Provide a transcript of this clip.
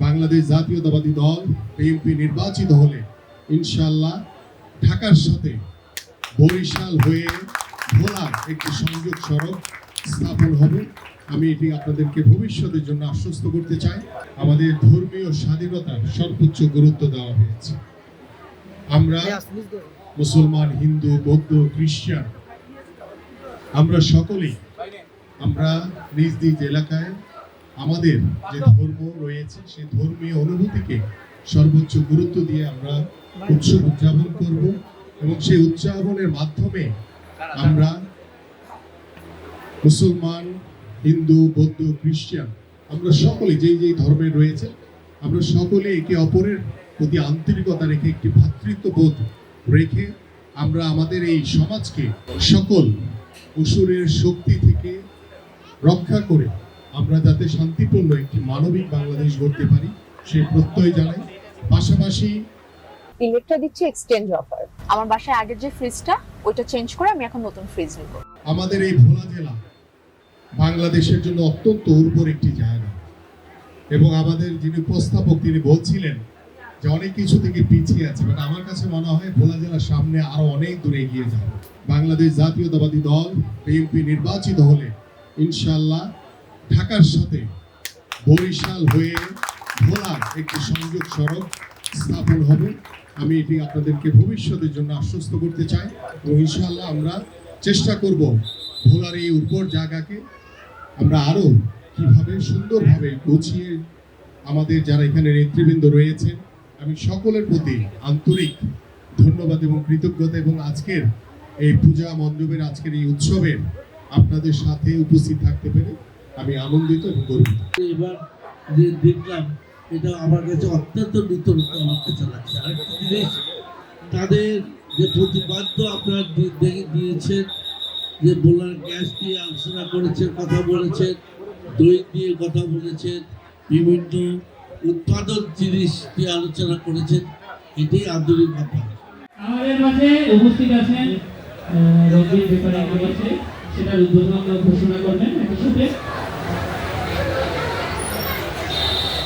বাংলাদেশ জাতীয়তাবাদী দল বিএনপি নির্বাচিত হলে ইনশাআল্লাহ ঢাকার সাথে বরিশাল হয়ে ভোলার একটি সংযোগ সড়ক স্থাপন হবে। আমি এটি আপনাদেরকে ভবিষ্যতের জন্য আশ্বস্ত করতে চাই। আমাদের ধর্মীয় স্বাধীনতার সর্বোচ্চ গুরুত্ব দেওয়া হয়েছে। আমরা মুসলমান, হিন্দু, বৌদ্ধ, খ্রিস্টান, আমরা সকলেই আমরা নিজ নিজ এলাকায় আমাদের যে ধর্ম রয়েছে সেই ধর্মীয় অনুভূতিকে সর্বোচ্চ গুরুত্ব দিয়ে আমরা উৎসব উদযাপন করব এবং সেই উদযাপনের মাধ্যমে আমরা মুসলমান, হিন্দু, বৌদ্ধ, খ্রিস্টান আমরা সকলে যেই যেই ধর্মের রয়েছে আমরা সকলে একে অপরের প্রতি আন্তরিকতা রেখে একটি ভ্রাতৃত্ববোধ রেখে আমরা আমাদের এই সমাজকে সকল অসুরের শক্তি থেকে রক্ষা করে আমরা যাতে শান্তিপূর্ণ একটি মানবিক বাংলাদেশ গড়তে পারি সেই প্রত্যয় জানাই। পাশাপাশি ইলেকট্রা দিচ্ছে এক্সচেঞ্জ অফার। আমার বাসায় আগের যে ফ্রিজটা ওইটা চেঞ্জ করে আমি এখন নতুন ফ্রিজ নিব। আমাদের এই ভোলা জেলা বাংলাদেশের জন্য অত্যন্ত উর্বর একটি জায়গা এবং আমাদের যিনি উপস্থাপক তিনি বলছিলেন যে অনেক কিছু থেকে পিছিয়ে আছে, বাট আমার কাছে মনে হয় ভোলা জেলার সামনে আরো অনেক দূরে এগিয়ে যাবে। বাংলাদেশ জাতীয়তাবাদী দল বিএনপি নির্বাচিত হলে ইনশাআল্লাহ ঢাকার সাথে বরিশাল হয়ে ভোলার একটি সংযোগ সড়ক স্থাপন হবে। আমি এটি আপনাদেরকে ভবিষ্যতের জন্য আশ্বস্ত করতে চাই এবং ইনশাআল্লাহ আমরা চেষ্টা করব ভোলার এই উর্বর জায়গাকে আমরা আরো কিভাবে সুন্দরভাবে গুছিয়ে আমাদের যারা এখানে নেতৃবৃন্দ রয়েছেন আমি সকলের প্রতি আন্তরিক ধন্যবাদ এবং কৃতজ্ঞতা এবং আজকের এই পূজা মণ্ডপের আজকের এই উৎসবের আপনাদের সাথে উপস্থিত থাকতে পেরে আমি আনন্দিত এবং গর্বিত। এবার যে দেখলাম এটা আমার কাছে অত্যন্ত নতুন আমার কাছে লাগছে। আরেকটা জিনিস, তাদের যে প্রতিবাদ্য আপনারা দিয়েছেন, যে বোলার গ্যাস দিয়ে আলোচনা করেছেন, কথা বলেছেন, দই দিয়ে কথা বলেছেন, বিভিন্ন উৎপাদন জিনিস দিয়ে আলোচনা করেছেন, এটাই আন্তরিকতা। আমাদের মাঝে উপস্থিত আছেন রবি ব্যাপারী আছে, সেটার উদ্বোধন ঘোষণা করবেন একই সাথে